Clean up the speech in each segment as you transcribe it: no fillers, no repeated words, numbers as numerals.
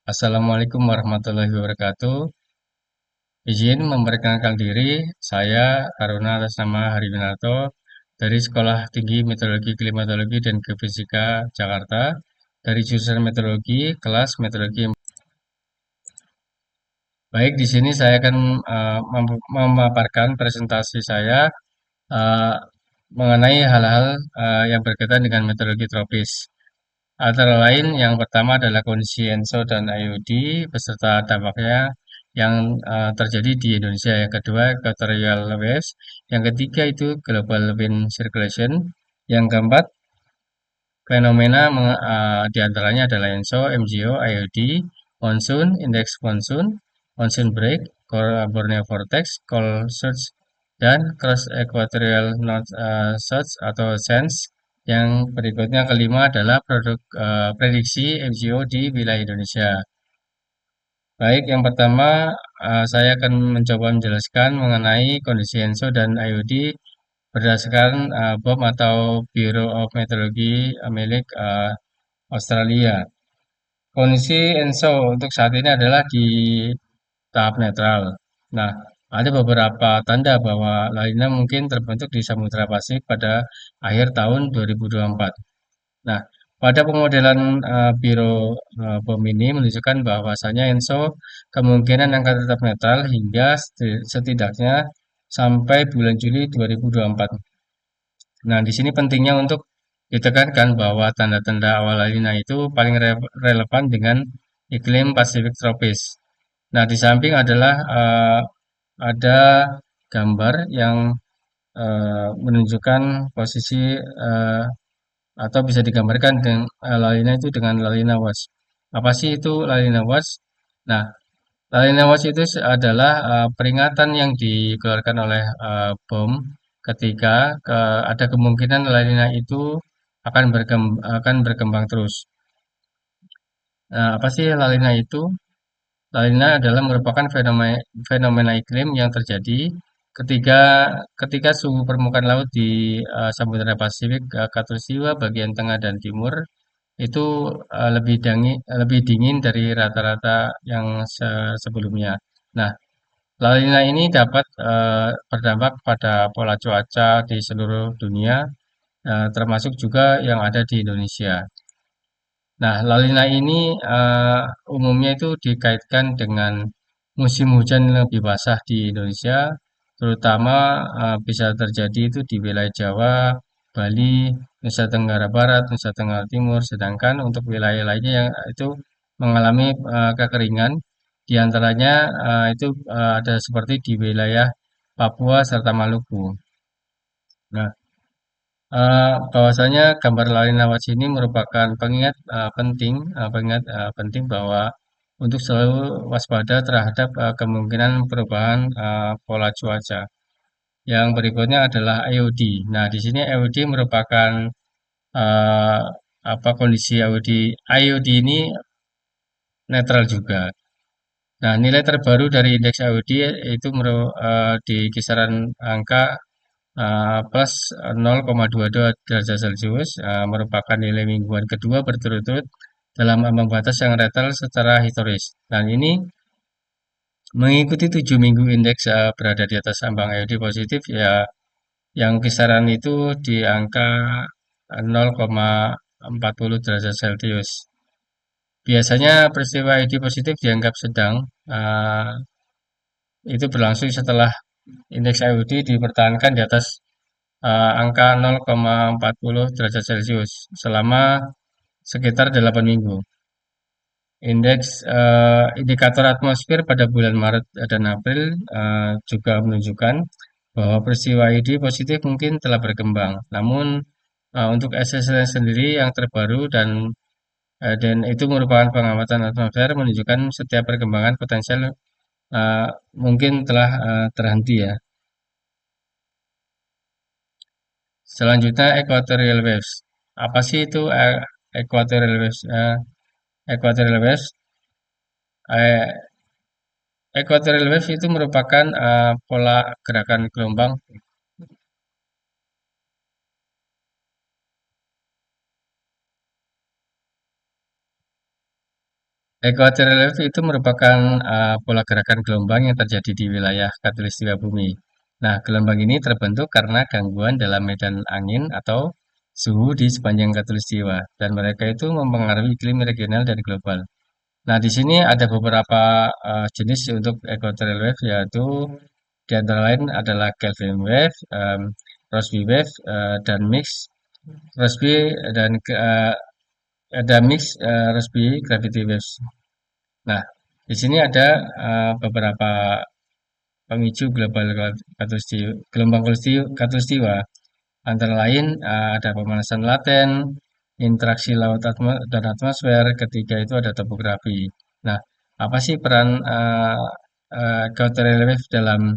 Assalamualaikum warahmatullahi wabarakatuh. Izin memperkenalkan diri, saya Taruna atas nama Hariwinarto dari Sekolah Tinggi Meteorologi, Klimatologi, dan Geofisika Jakarta dari jurusan Meteorologi, kelas Meteorologi. Baik, di sini saya akan memaparkan presentasi saya eh, mengenai hal-hal yang berkaitan dengan meteorologi tropis. Antara lain, yang pertama adalah kondisi ENSO dan IOD beserta dampaknya yang terjadi di Indonesia. Yang kedua, equatorial waves. Yang ketiga itu global wind circulation. Yang keempat, fenomena di antaranya adalah ENSO, MGO, IOD, monsoon, index monsoon, monsoon break, Borneo vortex, cold surge, dan cross equatorial north surge atau SENS. Yang berikutnya kelima adalah prediksi MGO di wilayah Indonesia. Baik, yang pertama saya akan mencoba menjelaskan mengenai kondisi ENSO dan IOD berdasarkan BOM atau Bureau of Meteorology milik Australia. Kondisi ENSO untuk saat ini adalah di tahap netral. Nah, ada beberapa tanda bahwa La Nina mungkin terbentuk di Samudra Pasifik pada akhir tahun 2024. Nah, pada pemodelan Biro BOM ini menunjukkan bahwasanya ENSO kemungkinan akan tetap netral hingga setidaknya sampai bulan Juli 2024. Nah, di sini pentingnya untuk ditekankan bahwa tanda-tanda awal La Nina itu paling relevan dengan iklim Pasifik tropis. Nah, di samping adalah ada gambar yang menunjukkan posisi atau bisa digambarkan dengan La Nina itu dengan La Nina Watch. Apa sih itu La Nina Watch? Nah, La Nina Watch itu adalah peringatan yang dikeluarkan oleh BOM ketika ada kemungkinan La Nina itu akan berkembang terus. Nah, apa sih La Nina itu? La Nina adalah merupakan fenomena, fenomena iklim yang terjadi ketika ketika suhu permukaan laut di Samudra Pasifik Khatulistiwa bagian tengah dan timur itu lebih dingin dari rata-rata yang sebelumnya. Nah, La Nina ini dapat berdampak pada pola cuaca di seluruh dunia, termasuk juga yang ada di Indonesia. Nah, La Nina ini umumnya itu dikaitkan dengan musim hujan yang lebih basah di Indonesia, terutama bisa terjadi itu di wilayah Jawa, Bali, Nusa Tenggara Barat, Nusa Tenggara Timur, sedangkan untuk wilayah lainnya yang itu mengalami kekeringan, di antaranya itu ada seperti di wilayah Papua serta Maluku. Nah, bahwasanya gambar lalin lawas ini merupakan pengingat penting bahwa untuk selalu waspada terhadap kemungkinan perubahan pola cuaca. Yang berikutnya adalah IOD. Nah, di sini IOD merupakan eh, apa kondisi IOD? IOD ini netral juga. Nah, nilai terbaru dari indeks IOD itu di kisaran angka plus 0,22 derajat Celcius merupakan nilai mingguan kedua berturut-turut dalam ambang batas yang netral secara historis. Dan ini mengikuti 7 minggu indeks berada di atas ambang IOD positif ya yang kisaran itu di angka 0,40 derajat Celcius. Biasanya peristiwa IOD positif dianggap sedang itu berlangsung setelah indeks IOD dipertahankan di atas angka 0,40 derajat Celcius selama sekitar 8 minggu. Indeks indikator atmosfer pada bulan Maret dan April juga menunjukkan bahwa peristiwa ID positif mungkin telah berkembang. Namun untuk SSL sendiri yang terbaru dan itu merupakan pengamatan atmosfer menunjukkan setiap perkembangan potensial mungkin telah terhenti ya. Selanjutnya equatorial waves. Apa sih itu equatorial waves? Equatorial waves, eh, equatorial waves itu merupakan pola gerakan gelombang. Equatorial wave itu merupakan pola gerakan gelombang yang terjadi di wilayah khatulistiwa bumi. Nah, gelombang ini terbentuk karena gangguan dalam medan angin atau suhu di sepanjang khatulistiwa, dan mereka itu mempengaruhi iklim regional dan global. Nah, di sini ada beberapa jenis untuk equatorial wave, yaitu di antara lain adalah Kelvin wave, Rossby wave, dan mix Rossby dan ada mix Rossby gravity waves. Nah, di sini ada beberapa pemicu global gelombang khatulistiwa. Antara lain ada pemanasan laten, interaksi laut dan atmosfer, ketiga itu ada topografi. Nah, apa sih peran equatorial wave dalam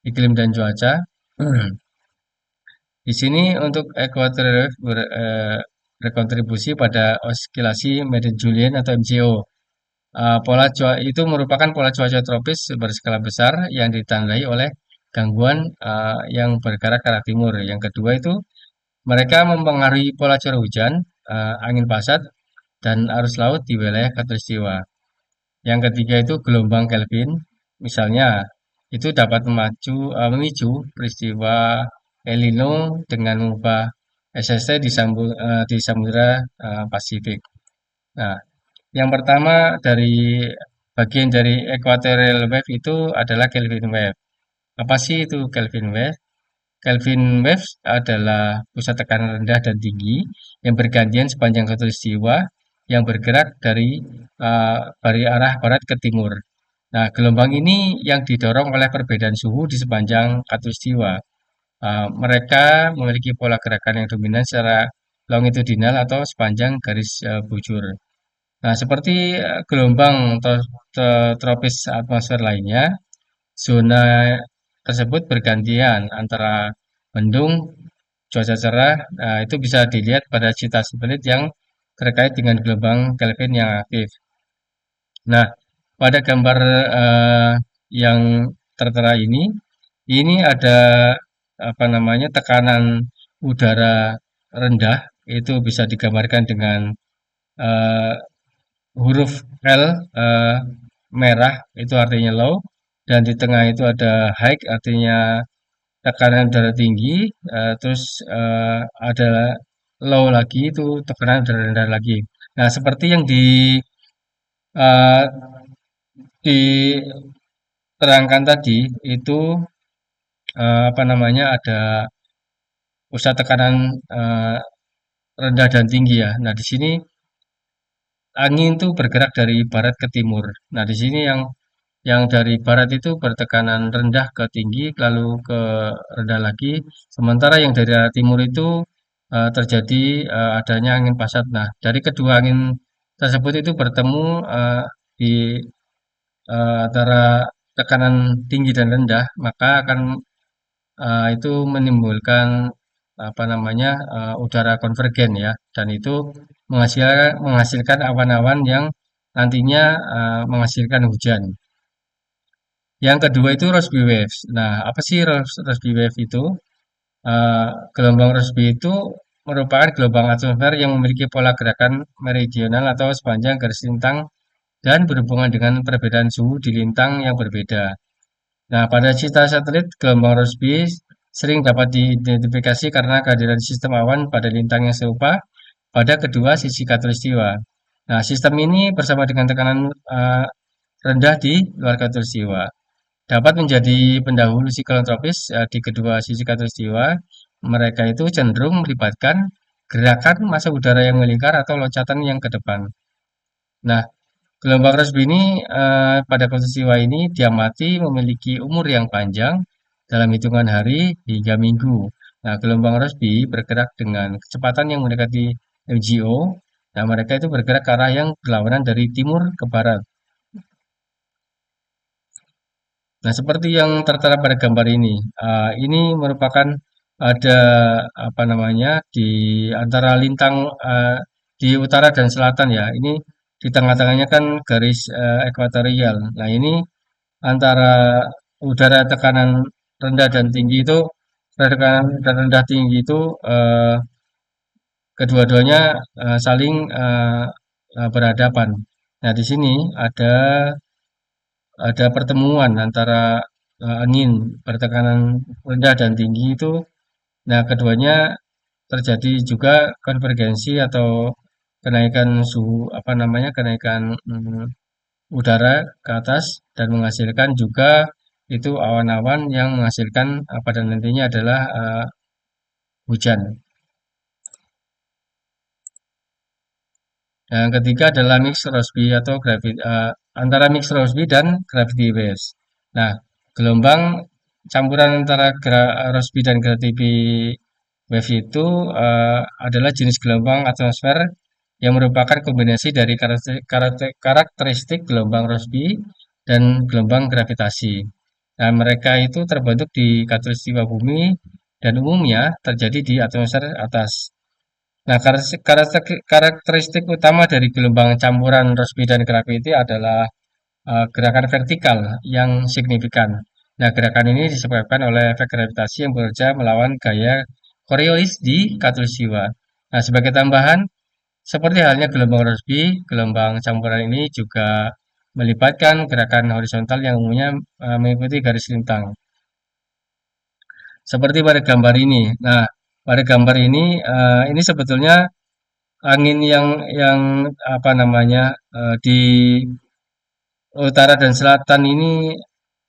iklim dan cuaca? Di sini untuk equatorial wave berkontribusi pada oskilasi Meridian atau MCO. Pola cuaca itu merupakan pola cuaca tropis berskala besar yang ditandai oleh gangguan yang bergerak ke arah timur. Yang kedua itu mereka mempengaruhi pola curah hujan, angin pasat, dan arus laut di wilayah khatulistiwa. Yang ketiga itu gelombang Kelvin, misalnya itu dapat memicu peristiwa El Nino dengan mengubah SST di Samudra Pasifik. Nah, yang pertama dari bagian dari equatorial wave itu adalah Kelvin wave. Apa sih itu Kelvin wave? Kelvin waves adalah pusat tekanan rendah dan tinggi yang bergantian sepanjang khatulistiwa yang bergerak dari arah barat ke timur. Nah, gelombang ini yang didorong oleh perbedaan suhu di sepanjang khatulistiwa. Mereka memiliki pola gerakan yang dominan secara longitudinal atau sepanjang garis bujur. Nah, seperti gelombang tropis atmosfer lainnya, zona tersebut bergantian antara mendung, cuaca cerah. Nah, itu bisa dilihat pada cita satelit yang terkait dengan gelombang Kelvin yang aktif. Nah, pada gambar yang tertera ini ada apa namanya tekanan udara rendah, itu bisa digambarkan dengan eh, huruf L merah, itu artinya low, dan di tengah itu ada high, artinya tekanan udara tinggi, terus ada low lagi, itu tekanan udara rendah lagi. Nah, seperti yang eh, diterangkan tadi, itu apa namanya ada pusat tekanan eh, rendah dan tinggi ya. Nah, di sini angin itu bergerak dari barat ke timur. Nah, di sini yang dari barat itu bertekanan rendah ke tinggi, lalu ke rendah lagi. Sementara yang dari arah timur itu terjadi adanya angin pasat. Nah, dari kedua angin tersebut itu bertemu di antara tekanan tinggi dan rendah, maka akan itu menimbulkan apa namanya udara konvergen ya, dan itu menghasilkan awan-awan yang nantinya menghasilkan hujan. Yang kedua itu Rossby waves. Nah, apa sih Rossby wave itu? Gelombang Rossby itu merupakan gelombang atmosfer yang memiliki pola gerakan meridional atau sepanjang garis lintang dan berhubungan dengan perbedaan suhu di lintang yang berbeda. Nah, pada citra satelit, gelombang Rossby sering dapat diidentifikasi karena kehadiran sistem awan pada lintang yang serupa pada kedua sisi khatulistiwa. Nah, sistem ini bersama dengan tekanan rendah di luar khatulistiwa dapat menjadi pendahulu siklon tropis di kedua sisi khatulistiwa. Mereka itu cenderung melibatkan gerakan massa udara yang melingkar atau loncatan yang ke depan. Nah, gelombang Rossby ini pada khatulistiwa ini diamati memiliki umur yang panjang dalam hitungan hari hingga minggu. Nah, gelombang Rossby bergerak dengan kecepatan yang mendekati MGO. Nah, mereka itu bergerak ke arah yang berlawanan dari timur ke barat. Nah, seperti yang tertera pada gambar ini merupakan ada apa namanya di antara lintang di utara dan selatan ya. Ini di tengah-tengahnya kan garis ekuatorial. Nah, ini antara udara tekanan rendah dan tinggi itu, tekanan dan rendah tinggi itu kedua-duanya saling berhadapan. Nah, di sini ada pertemuan antara angin bertekanan rendah dan tinggi itu. Nah, keduanya terjadi juga konvergensi atau kenaikan suhu apa namanya kenaikan udara ke atas dan menghasilkan juga itu awan-awan yang menghasilkan pada nantinya adalah hujan. Yang ketiga adalah mixed Rossby atau antara mixed Rossby dan gravity waves. Nah, gelombang campuran antara Rossby dan gravity wave itu adalah jenis gelombang atmosfer yang merupakan kombinasi dari karakteristik gelombang Rossby dan gelombang gravitasi. Nah, mereka itu terbentuk di khatulistiwa bumi dan umumnya terjadi di atmosfer atas. Nah, karakteristik utama dari gelombang campuran Rossby dan gravity adalah gerakan vertikal yang signifikan. Nah, gerakan ini disebabkan oleh efek gravitasi yang bekerja melawan gaya Coriolis di khatulistiwa. Nah, sebagai tambahan, seperti halnya gelombang Rossby, gelombang campuran ini juga melibatkan gerakan horizontal yang umumnya mengikuti garis lintang. Seperti pada gambar ini. Nah, pada gambar ini sebetulnya angin yang apa namanya di utara dan selatan ini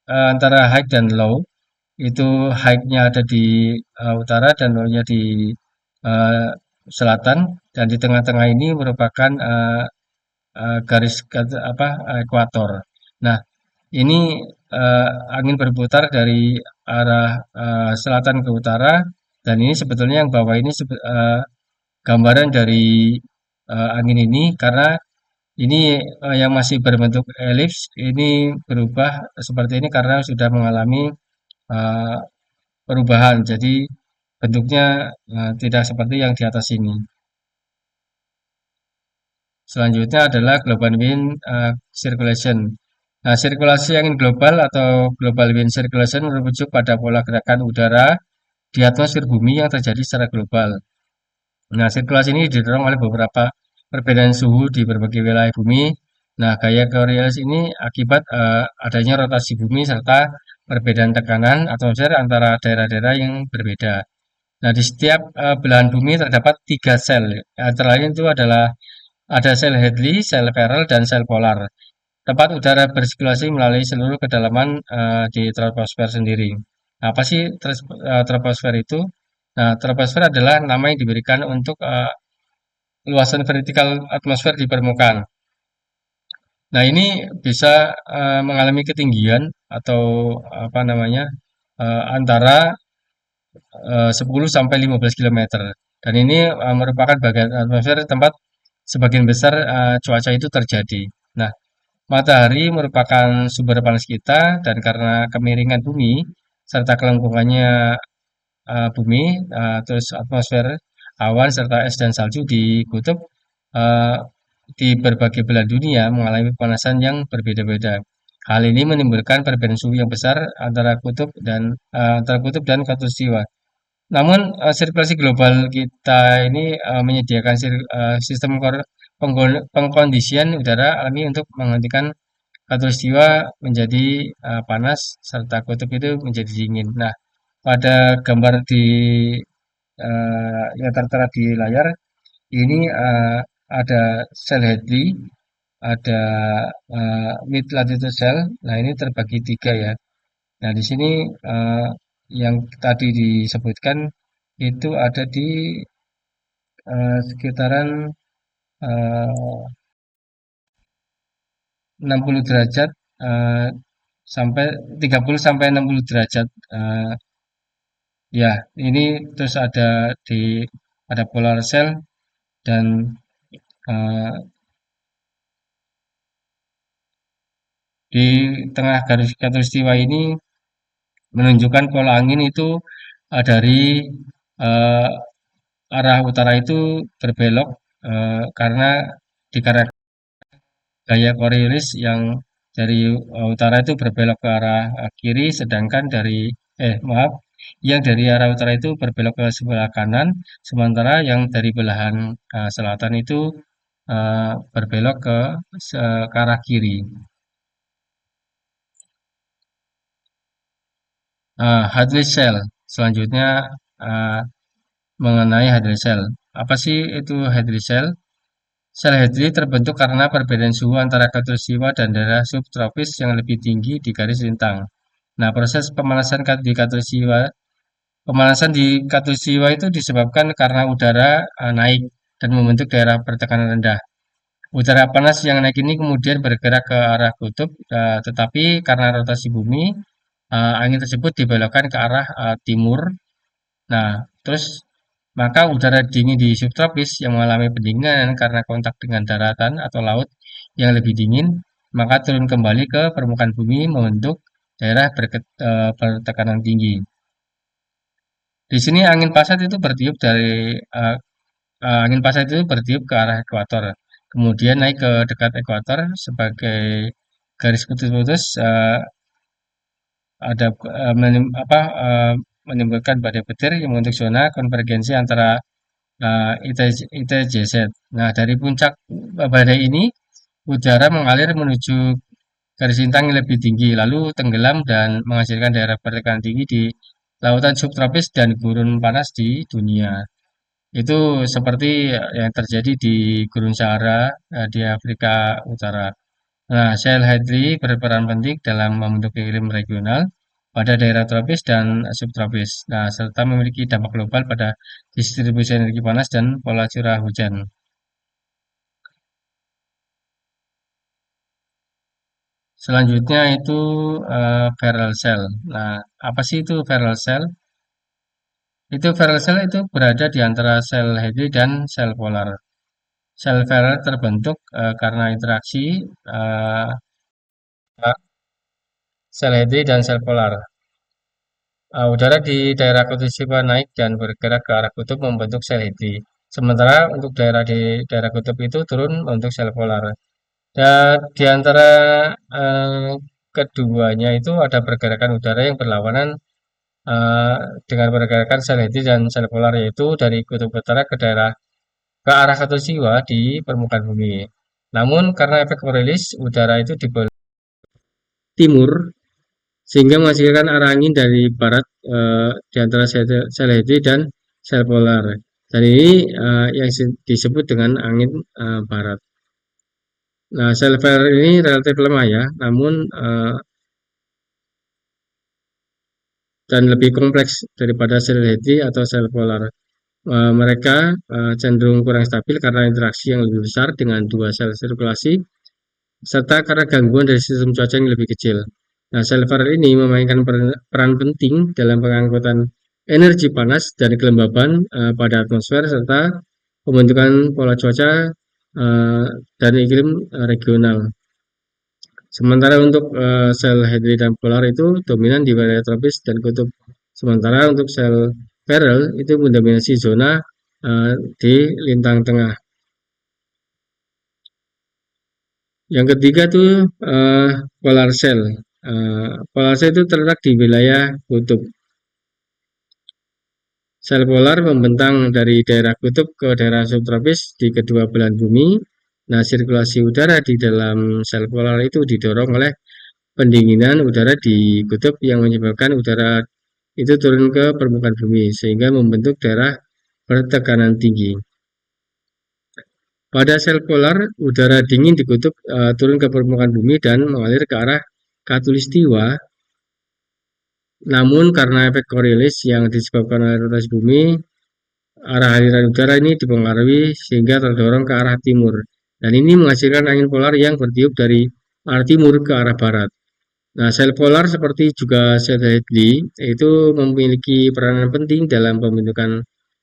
antara high dan low. Itu high-nya ada di utara dan low-nya di eh, selatan, dan di tengah-tengah ini merupakan garis ekuator. Nah, ini angin berputar dari arah selatan ke utara, dan ini sebetulnya yang bawah ini gambaran dari angin ini, karena ini yang masih berbentuk elips ini berubah seperti ini karena sudah mengalami eh, perubahan. Jadi bentuknya tidak seperti yang di atas ini. Selanjutnya adalah global wind circulation. Nah, sirkulasi angin global atau global wind circulation merujuk pada pola gerakan udara di atmosfer bumi yang terjadi secara global. Nah, sirkulasi ini didorong oleh beberapa perbedaan suhu di berbagai wilayah bumi. Nah, gaya Coriolis ini akibat adanya rotasi bumi serta perbedaan tekanan atmosfer antara daerah-daerah yang berbeda. Nah, di setiap belahan bumi terdapat tiga sel. Antara lain itu adalah ada sel Hadley, sel Ferrel, dan sel polar. Tempat udara bersirkulasi melalui seluruh kedalaman di troposfer sendiri. Nah, apa sih troposfer itu? Nah, troposfer adalah nama yang diberikan untuk luasan vertikal atmosfer di permukaan. Nah, ini bisa mengalami ketinggian atau apa namanya antara 10 sampai 15 kilometer. Dan ini merupakan bagian atmosfer tempat sebagian besar cuaca itu terjadi. Nah, matahari merupakan sumber panas kita, dan karena kemiringan bumi serta kelengkungannya bumi, terus atmosfer, awan, serta es dan salju di kutub eh, di berbagai belahan dunia mengalami pemanasan yang berbeda-beda. Hal ini menimbulkan perbedaan suhu yang besar antara kutub dan khatulistiwa. Namun sirkulasi global kita ini menyediakan sistem pengkondisian udara alami untuk menghentikan khatulistiwa menjadi panas serta kutub itu menjadi dingin. Nah, pada gambar yang tertera di layar ini ada sel Hadley, ada mid latitude cell. Nah, ini terbagi tiga ya. Nah, di sini yang tadi disebutkan itu ada di sekitaran eh, 60 derajat eh, sampai 30 sampai 60 derajat. Ya, ini terus ada polar cell, dan eh, di tengah garis khatulistiwa ini menunjukkan pola angin itu dari eh, arah utara itu berbelok karena dikarenakan gaya Coriolis yang dari utara itu berbelok ke arah kiri, sedangkan maaf, yang dari arah utara itu berbelok ke sebelah kanan, sementara yang dari belahan selatan itu berbelok ke arah kiri. Hadley cell. Selanjutnya eh, mengenai Hadley cell. Apa sih itu Hadley cell? Sel Hadley terbentuk karena perbedaan suhu antara khatulistiwa dan daerah subtropis yang lebih tinggi di garis lintang. Nah, proses pemanasan di khatulistiwa itu disebabkan karena udara naik dan membentuk daerah pertekanan rendah. Udara panas yang naik ini kemudian bergerak ke arah kutub, tetapi karena rotasi bumi, angin tersebut dibelokkan ke arah timur. Nah, terus maka udara dingin di subtropis yang mengalami pendinginan karena kontak dengan daratan atau laut yang lebih dingin, maka turun kembali ke permukaan bumi membentuk daerah bertekanan tinggi. Di sini eh, angin pasat itu bertiup ke arah ekuator, kemudian naik ke dekat ekuator sebagai garis putus-putus, ada menimbulkan badai petir yang membentuk zona konvergensi antara ITJZ. Nah, dari puncak badai ini, udara mengalir menuju garis lintang yang lebih tinggi, lalu tenggelam dan menghasilkan daerah pertekanan tinggi di lautan subtropis dan gurun panas di dunia. Itu seperti yang terjadi di Gurun Sahara di Afrika Utara. Nah, sel Hadley berperan penting dalam membentuk iklim regional pada daerah tropis dan subtropis. Nah, serta memiliki dampak global pada distribusi energi panas dan pola curah hujan. Selanjutnya itu Ferrel cell. Nah, apa sih itu Ferrel cell? Itu Ferrel cell itu berada di antara sel Hadley dan sel polar. Sel Ferrel terbentuk karena interaksi eh, sel Hadley dan sel polar. Udara di daerah khatulistiwa naik dan bergerak ke arah kutub membentuk sel Hadley. Sementara untuk daerah di daerah kutub itu turun membentuk sel polar. Dan di antara eh, keduanya itu ada pergerakan udara yang berlawanan eh, dengan pergerakan sel Hadley dan sel polar, yaitu dari kutub utara ke arah khatulistiwa di permukaan bumi. Namun karena efek Coriolis, udara itu di timur sehingga menghasilkan arah angin dari barat di antara sel Hadley dan sel polar. Dan ini yang disebut dengan angin barat. Nah, sel Ferrel ini relatif lemah ya, namun dan lebih kompleks daripada sel Hadley atau sel polar. Mereka cenderung kurang stabil karena interaksi yang lebih besar dengan dua sel sirkulasi serta karena gangguan dari sistem cuaca yang lebih kecil. Nah, sel Ferrel ini memainkan peran penting dalam pengangkutan energi panas dan kelembaban pada atmosfer serta pembentukan pola cuaca dan iklim regional. Sementara untuk sel Hadley dan polar itu dominan di wilayah tropis dan kutub. Sementara untuk sel Ferrel itu mendominasi zona di lintang tengah. Yang ketiga tuh polar cell. Polar cell itu terletak di wilayah kutub. Sel polar membentang dari daerah kutub ke daerah subtropis di kedua belahan bumi. Nah, sirkulasi udara di dalam sel polar itu didorong oleh pendinginan udara di kutub yang menyebabkan udara itu turun ke permukaan bumi sehingga membentuk daerah bertekanan tinggi. Pada sel polar, udara dingin di kutub turun ke permukaan bumi dan mengalir ke arah khatulistiwa. Namun karena efek Coriolis yang disebabkan oleh rotasi bumi, arah aliran udara ini dipengaruhi sehingga terdorong ke arah timur. Dan ini menghasilkan angin polar yang bertiup dari arah timur ke arah barat. Nah, sel polar seperti juga sel Hadley itu memiliki peranan penting dalam pembentukan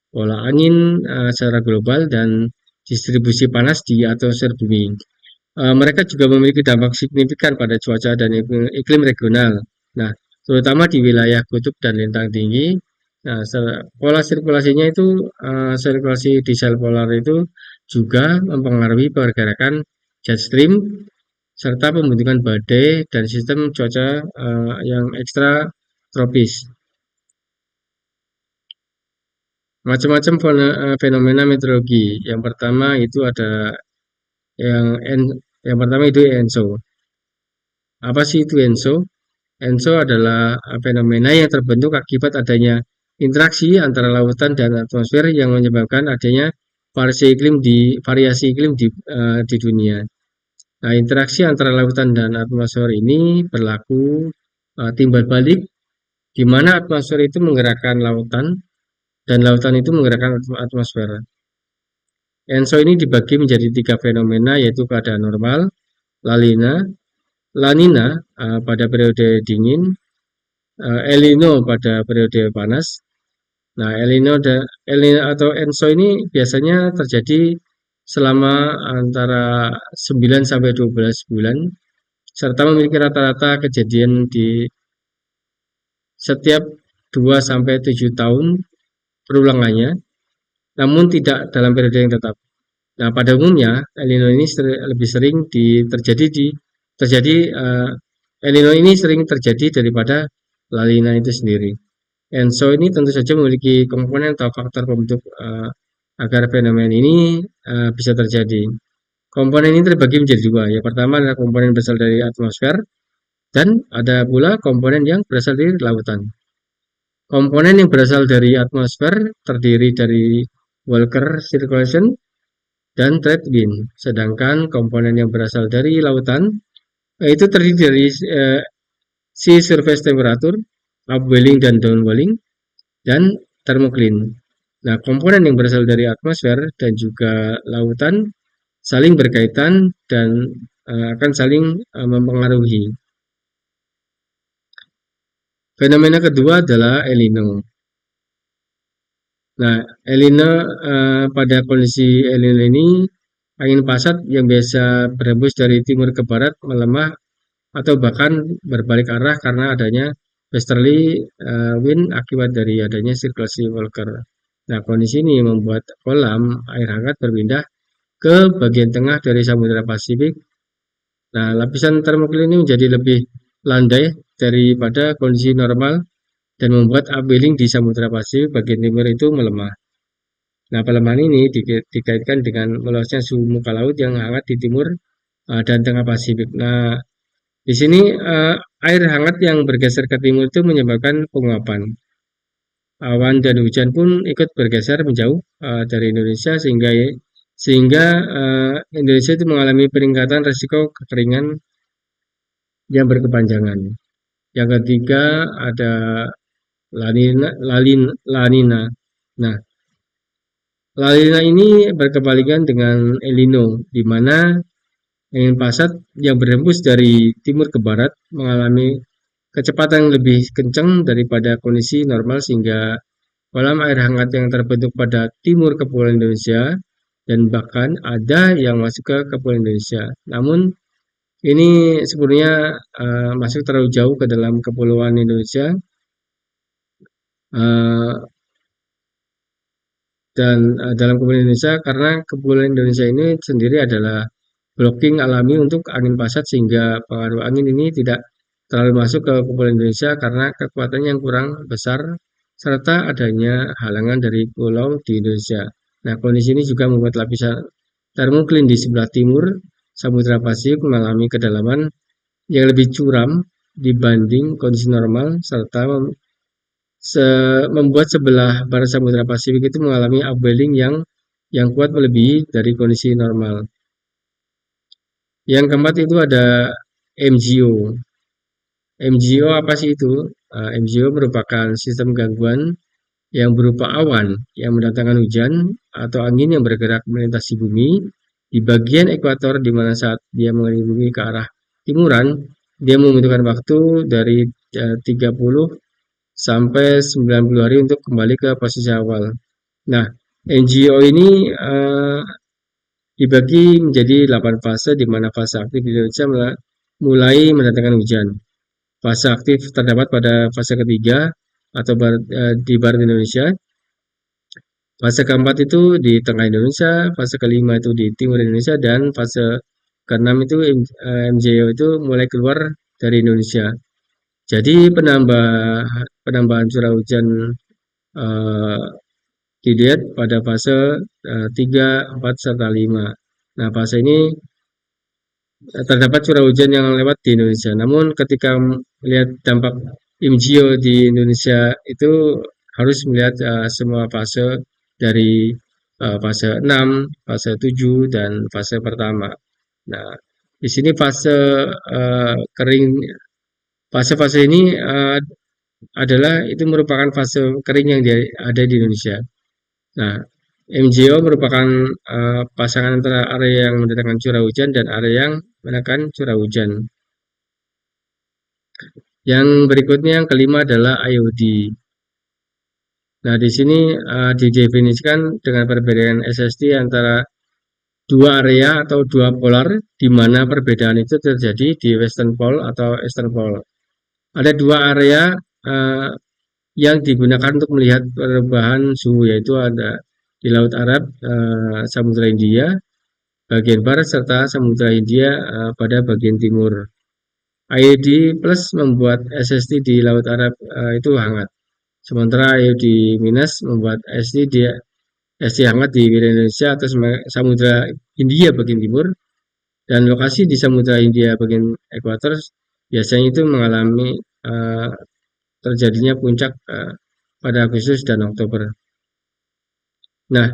pola angin secara global dan distribusi panas di atmosfer bumi. Mereka juga memiliki dampak signifikan pada cuaca dan iklim regional. Nah, terutama di wilayah kutub dan lintang tinggi. Nah, pola sirkulasinya itu sirkulasi di sel polar itu juga mempengaruhi pergerakan jet stream serta pembentukan badai dan sistem cuaca yang ekstra tropis. Macam-macam fenomena meteorologi. Yang pertama itu ada Yang yang pertama itu ENSO. Apa sih itu ENSO? ENSO adalah fenomena yang terbentuk akibat adanya interaksi antara lautan dan atmosfer yang menyebabkan adanya variasi iklim di dunia. Nah, interaksi antara lautan dan atmosfer ini berlaku timbal balik, di mana atmosfer itu menggerakkan lautan dan lautan itu menggerakkan atmosfer. ENSO ini dibagi menjadi tiga fenomena, yaitu keadaan normal, La Nina, La Nina pada periode dingin, El Nino pada periode panas. Nah, El Nino atau ENSO ini biasanya terjadi selama antara 9 sampai 12 bulan serta memiliki rata-rata kejadian di setiap 2 sampai 7 tahun perulangannya, namun tidak dalam periode yang tetap. Nah, pada umumnya El Nino ini lebih sering terjadi El Nino ini sering terjadi daripada La Nina itu sendiri. ENSO ini tentu saja memiliki komponen atau faktor pembentuk agar fenomena ini bisa terjadi. Komponen ini terbagi menjadi dua. Yang pertama adalah komponen berasal dari atmosfer dan ada pula komponen yang berasal dari lautan. Komponen yang berasal dari atmosfer terdiri dari Walker circulation dan trade wind. Sedangkan komponen yang berasal dari lautan itu terdiri dari sea surface temperature, upwelling dan downwelling, dan thermocline. Nah, komponen yang berasal dari atmosfer dan juga lautan saling berkaitan dan akan saling mempengaruhi. Fenomena kedua adalah El Nino. Nah, El Nino pada kondisi El Nino ini angin pasat yang biasa berhembus dari timur ke barat melemah atau bahkan berbalik arah karena adanya westerly wind akibat dari adanya sirkulasi Walker. Nah, kondisi ini membuat kolam air hangat berpindah ke bagian tengah dari Samudra Pasifik. Nah, lapisan termokline ini menjadi lebih landai daripada kondisi normal dan membuat upwelling di Samudra Pasifik bagian timur itu melemah. Nah, pelemahan ini dikaitkan dengan meluasnya suhu muka laut yang hangat di timur dan tengah Pasifik. Nah, di sini air hangat yang bergeser ke timur itu menyebabkan penguapan. Awan dan hujan pun ikut bergeser menjauh dari Indonesia sehingga Indonesia itu mengalami peningkatan risiko kekeringan yang berkepanjangan. Yang ketiga ada La Nina. Nah, La Nina ini berkebalikan dengan El Nino, di mana angin pasat yang berhembus dari timur ke barat mengalami kecepatan yang lebih kencang daripada kondisi normal sehingga kolam air hangat yang terbentuk pada timur Kepulauan Indonesia dan bahkan ada yang masuk ke Kepulauan Indonesia. Namun ini sebenarnya masuk terlalu jauh ke dalam Kepulauan Indonesia dan dalam Kepulauan Indonesia karena Kepulauan Indonesia ini sendiri adalah blocking alami untuk angin pasat sehingga pengaruh angin ini tidak terlalu masuk ke Kepulauan Indonesia karena kekuatannya yang kurang besar serta adanya halangan dari pulau di Indonesia. Nah, kondisi ini juga membuat lapisan termokline di sebelah timur Samudra Pasifik mengalami kedalaman yang lebih curam dibanding kondisi normal serta membuat sebelah barat Samudra Pasifik itu mengalami upwelling yang kuat melebihi dari kondisi normal. Yang keempat itu ada MGO. MGO apa sih itu? MGO merupakan sistem gangguan yang berupa awan yang mendatangkan hujan atau angin yang bergerak melintasi bumi di bagian ekuator di mana saat dia mengelilingi bumi ke arah timuran, dia membutuhkan waktu dari 30 sampai 90 hari untuk kembali ke posisi awal. Nah, NGO ini dibagi menjadi 8 fase di mana fase aktif di Indonesia mulai mendatangkan hujan. Fase aktif terdapat pada fase ketiga atau di barat Indonesia. Fase keempat itu di tengah Indonesia, fase kelima itu di timur Indonesia, dan fase keenam itu MJO itu mulai keluar dari Indonesia. Jadi penambahan curah hujan dilihat pada fase 3, 4, serta 5. Nah, fase ini terdapat curah hujan yang lewat di Indonesia. Namun ketika melihat dampak IMJIO di Indonesia itu harus melihat semua fase dari fase 6, fase 7, dan fase pertama. Nah, di sini fase kering, fase-fase ini adalah itu merupakan fase kering yang ada di Indonesia. Nah, MJO merupakan pasangan antara area yang mendatangkan curah hujan dan area yang menekan curah hujan. Yang berikutnya yang kelima adalah IOD. Nah, di sini didefinisikan dengan perbedaan SST antara dua area atau dua polar, di mana perbedaan itu terjadi di Western Pole atau Eastern Pole. Ada dua area uh, yang digunakan untuk melihat perubahan suhu, yaitu ada di Laut Arab, Samudra India bagian barat, serta Samudra Hindia pada bagian timur. IOD plus membuat SST di Laut Arab itu hangat, sementara IOD minus membuat ST hangat di wilayah Indonesia atau Samudra Hindia bagian timur, dan lokasi di Samudra Hindia bagian ekuator biasanya itu mengalami terjadinya puncak pada Agustus dan Oktober. Nah,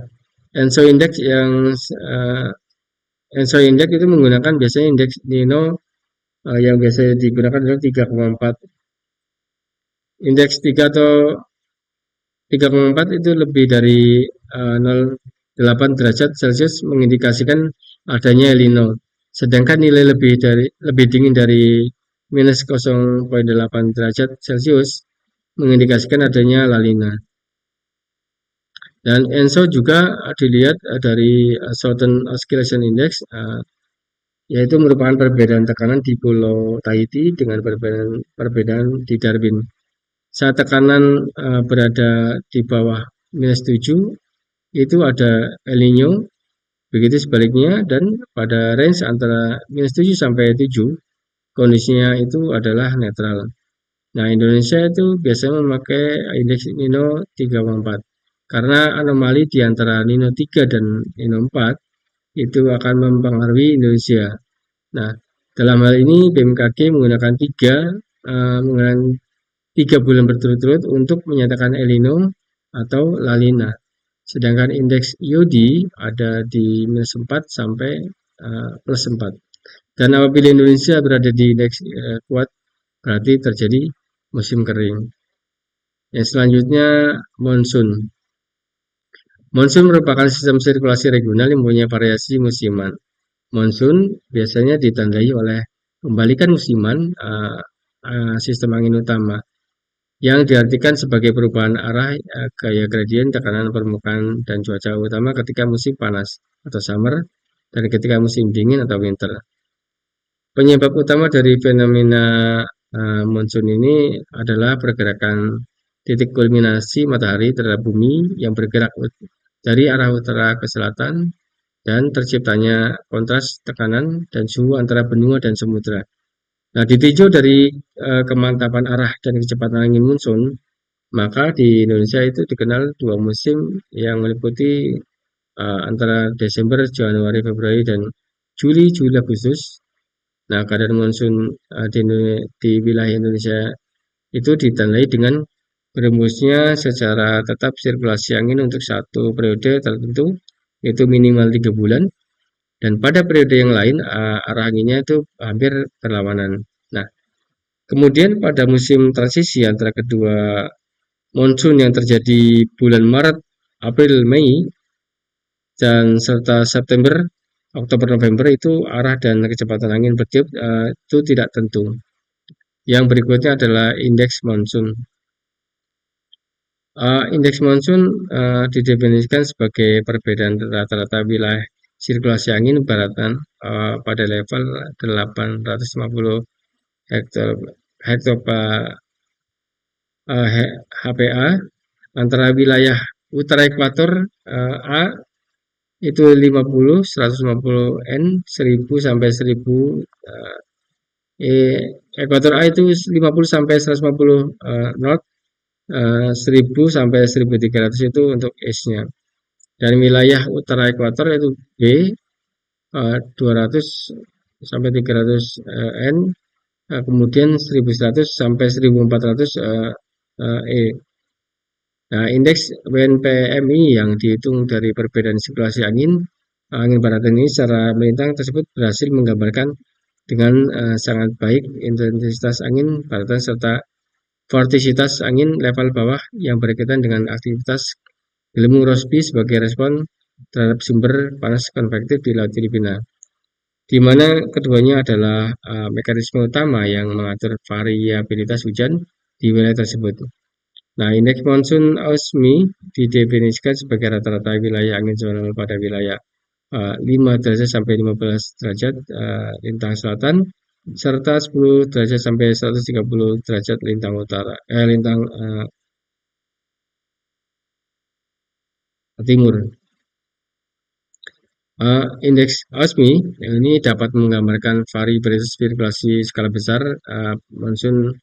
ENSO Index uh, ENSO Index itu menggunakan biasanya indeks Nino yang biasa digunakan adalah 3,4. Indeks 3 atau 3,4 itu lebih dari 0,8 derajat Celcius mengindikasikan adanya El Nino. Sedangkan nilai lebih dingin dari minus 0,8 derajat Celcius mengindikasikan adanya La Nina. Dan ENSO juga dilihat dari Southern Oscillation Index, yaitu merupakan perbedaan tekanan di Pulau Tahiti dengan perbedaan di Darwin. Saat tekanan berada di bawah minus 7, itu ada El Nino, begitu sebaliknya, dan pada range antara minus 7 sampai 7, kondisinya itu adalah netral. Nah, Indonesia itu biasanya memakai indeks Nino 3,4 karena anomali di antara Nino 3 dan Nino 4 itu akan mempengaruhi Indonesia. Nah, dalam hal ini BMKG menggunakan 3 bulan berturut-turut untuk menyatakan El Nino atau La Nina. Sedangkan indeks IOD ada di minus 4 sampai plus 4. Dan apabila Indonesia berada di indeks kuat, berarti terjadi musim kering. Yang selanjutnya, monsun. Monsun merupakan sistem sirkulasi regional yang mempunyai variasi musiman. Monsun biasanya ditandai oleh pembalikan musiman sistem angin utama, yang diartikan sebagai perubahan arah gaya gradien tekanan permukaan dan cuaca utama ketika musim panas atau summer dan ketika musim dingin atau winter. Penyebab utama dari fenomena monsun ini adalah pergerakan titik kulminasi matahari terhadap bumi yang bergerak dari arah utara ke selatan dan terciptanya kontras tekanan dan suhu antara benua dan samudra. Nah, ditinjau dari kemantapan arah dan kecepatan angin monsun, maka di Indonesia itu dikenal dua musim yang meliputi antara Desember, Januari, Februari, dan Juli, Juli, Agustus. Nah, keadaan monsun di wilayah Indonesia itu ditandai dengan berembusnya secara tetap sirkulasi angin untuk satu periode tertentu, yaitu minimal 3 bulan, dan pada periode yang lain arah anginnya itu hampir berlawanan. Nah, kemudian pada musim transisi antara kedua monsun yang terjadi bulan Maret, April, Mei, dan serta September, Oktober, November, itu arah dan kecepatan angin bertiup itu tidak tentu. Yang berikutnya adalah indeks monsun. Indeks monsun didefinisikan sebagai perbedaan rata-rata wilayah sirkulasi angin baratan pada level 850 HPA antara wilayah utara ekuator A itu 50, 150 N, 1000 sampai 1000 ekuator A itu 50 sampai 150 knot, 1000 sampai 1300 itu untuk S-nya. Dan wilayah utara ekuator itu B 200 sampai 300 N, kemudian 1100 sampai 1400 E. Nah, indeks WNPMI yang dihitung dari perbedaan sirkulasi angin barat ini secara melintang tersebut berhasil menggambarkan dengan sangat baik intensitas angin baratan serta vortisitas angin level bawah yang berkaitan dengan aktivitas gelembung Rossby sebagai respon terhadap sumber panas konvektif di Laut Filipina, di mana keduanya adalah mekanisme utama yang mengatur variabilitas hujan di wilayah tersebut. Nah, indeks monsun AUSMI didefinisikan sebagai rata-rata wilayah angin zonal pada wilayah 5 derajat sampai 15 derajat lintang selatan serta 10 derajat sampai 130 derajat lintang utara lintang timur. Indeks AUSMI ini dapat menggambarkan variabilitas sirkulasi skala besar monsun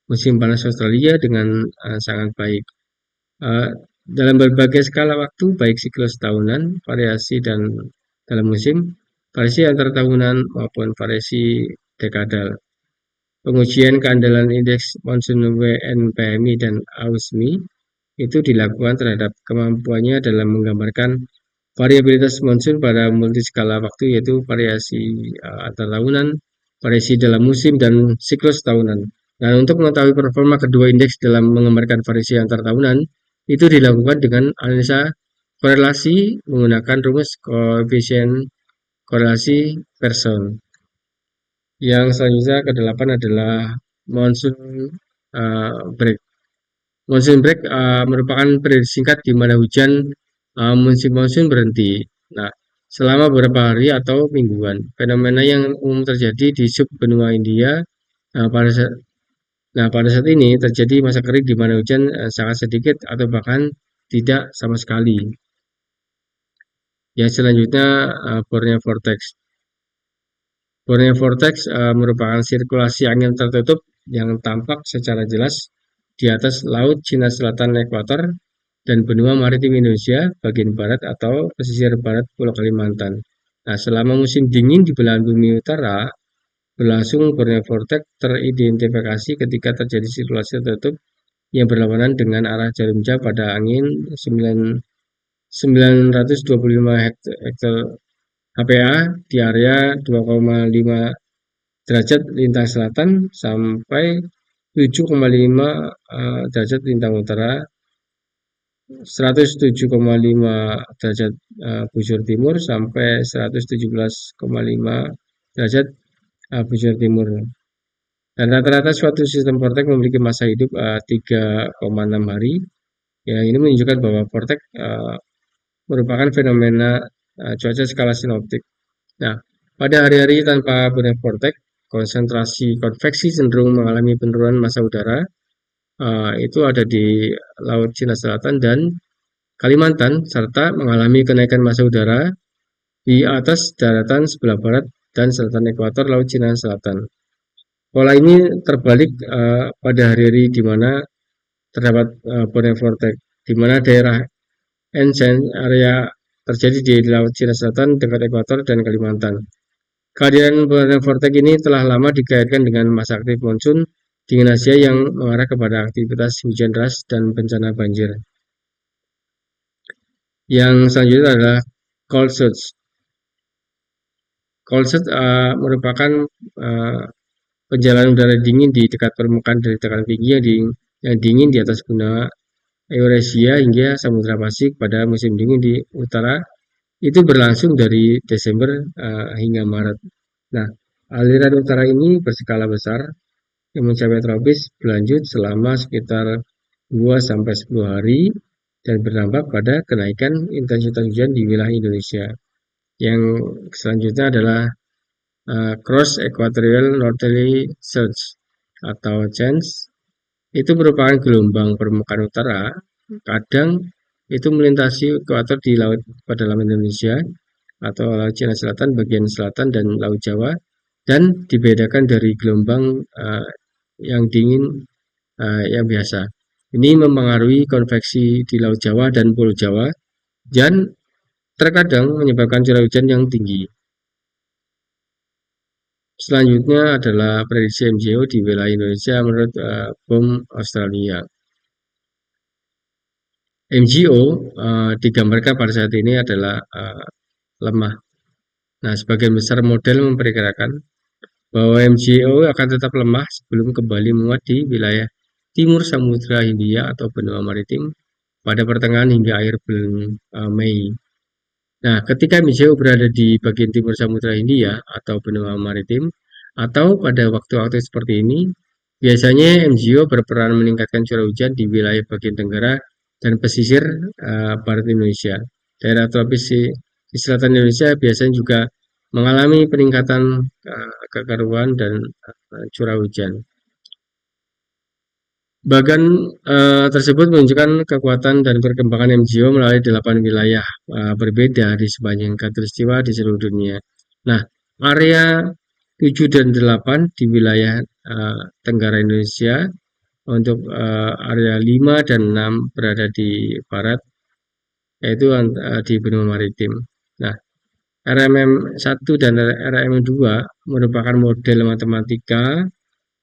musim panas Australia dengan sangat baik. Dalam berbagai skala waktu, baik siklus tahunan, variasi dan dalam musim, variasi antar tahunan maupun variasi dekadal. Pengujian keandalan indeks monsun WNPMI dan AUSMI itu dilakukan terhadap kemampuannya dalam menggambarkan variabilitas monsun pada multiskala waktu, yaitu variasi antar tahunan, variasi dalam musim, dan siklus tahunan. Nah, untuk mengetahui performa kedua indeks dalam menggambarkan variasi antar tahunan, itu dilakukan dengan analisa korelasi menggunakan rumus koefisien korelasi Pearson. Yang selanjutnya ke-8 adalah monsoon break. Monsoon break merupakan periode singkat di mana hujan musim monsoon berhenti. Nah, selama beberapa hari atau mingguan. Fenomena yang umum terjadi di sub benua India pada saat pada saat ini terjadi masa kering di mana hujan sangat sedikit atau bahkan tidak sama sekali. Yang selanjutnya Borneo Vortex. Borneo Vortex merupakan sirkulasi angin tertutup yang tampak secara jelas di atas Laut Cina Selatan ekuator dan benua maritim Indonesia bagian barat atau pesisir barat Pulau Kalimantan. Nah, selama musim dingin di belahan bumi utara, berlangsung Borneo Vortex teridentifikasi ketika terjadi sirkulasi tertutup yang berlawanan dengan arah jarum jam pada angin 925 hektar HPA di area 2,5 derajat lintang selatan sampai 7,5 derajat lintang utara, 107,5 derajat bujur timur sampai 117,5 derajat bujur timur. Dan rata-rata suatu sistem vortex memiliki masa hidup 3,6 hari. Ya, ini menunjukkan bahwa vortex merupakan fenomena cuaca skala sinoptik. Nah, pada hari-hari tanpa Borneo Vortex, konsentrasi konveksi cenderung mengalami penurunan massa udara. Itu ada di Laut Cina Selatan dan Kalimantan, serta mengalami kenaikan massa udara di atas daratan sebelah barat dan selatan ekuator Laut Cina Selatan. Pola ini terbalik pada hari-hari di mana terdapat Borneo Vortex, di mana daerah Ensen area terjadi di Laut Cina Selatan dekat ekuator dan Kalimantan. Kehadiran Borneo Vortex ini telah lama dikaitkan dengan masa aktif monsun dingin Asia yang mengarah kepada aktivitas hujan deras dan bencana banjir. Yang selanjutnya adalah cold surge. Cold surge merupakan penjalanan udara dingin di dekat permukaan dari tekanan tinggi yang dingin di atas benua Eurasia hingga Samudra Pasifik pada musim dingin di utara. Itu berlangsung dari Desember hingga Maret. Nah, aliran utara ini berskala besar yang mencapai tropis berlanjut selama sekitar 2-10 hari dan berdampak pada kenaikan intensitas hujan di wilayah Indonesia. Yang selanjutnya adalah Cross Equatorial Northerly Surge atau CENS. Itu merupakan gelombang permukaan utara, kadang itu melintasi ekuator di laut pada laut Indonesia atau Laut Cina Selatan bagian selatan dan Laut Jawa, dan dibedakan dari gelombang yang dingin yang biasa. Ini mempengaruhi konveksi di Laut Jawa dan Pulau Jawa dan terkadang menyebabkan curah hujan yang tinggi. Selanjutnya adalah prediksi MJO di wilayah Indonesia menurut BOM Australia. MJO digambarkan pada saat ini adalah lemah. Nah, sebagian besar model memperkirakan bahwa MJO akan tetap lemah sebelum kembali menguat di wilayah timur Samudra Hindia atau benua maritim pada pertengahan hingga akhir bulan Mei. Nah, ketika MJO berada di bagian timur Samudra Hindia atau benua maritim, atau pada waktu-waktu seperti ini, biasanya MJO berperan meningkatkan curah hujan di wilayah bagian tenggara dan pesisir barat Indonesia. Daerah tropis di selatan Indonesia biasanya juga mengalami peningkatan kekeruan dan curah hujan. Bagan tersebut menunjukkan kekuatan dan perkembangan MJO melalui 8 wilayah berbeda di sepanjang khatulistiwa di seluruh dunia. Nah, area 7 dan 8 di wilayah Tenggara Indonesia, untuk area 5 dan 6 berada di barat, yaitu di benua maritim. Nah, RMM 1 dan RMM 2 merupakan model matematika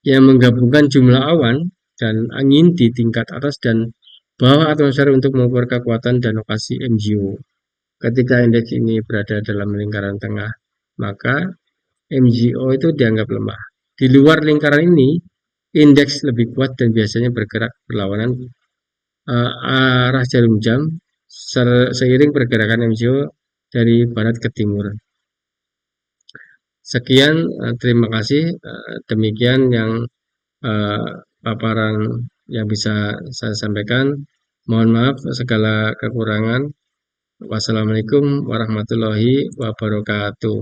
yang menggabungkan jumlah awan dan angin di tingkat atas dan bawah atmosfer untuk mengukur kekuatan dan lokasi MJO. Ketika indeks ini berada dalam lingkaran tengah, maka MJO itu dianggap lemah. Di luar lingkaran ini, indeks lebih kuat dan biasanya bergerak berlawanan arah jarum jam seiring pergerakan MJO dari barat ke timur. Sekian, terima kasih. Demikian yang paparan yang bisa saya sampaikan. Mohon maaf segala kekurangan. Wassalamualaikum warahmatullahi wabarakatuh.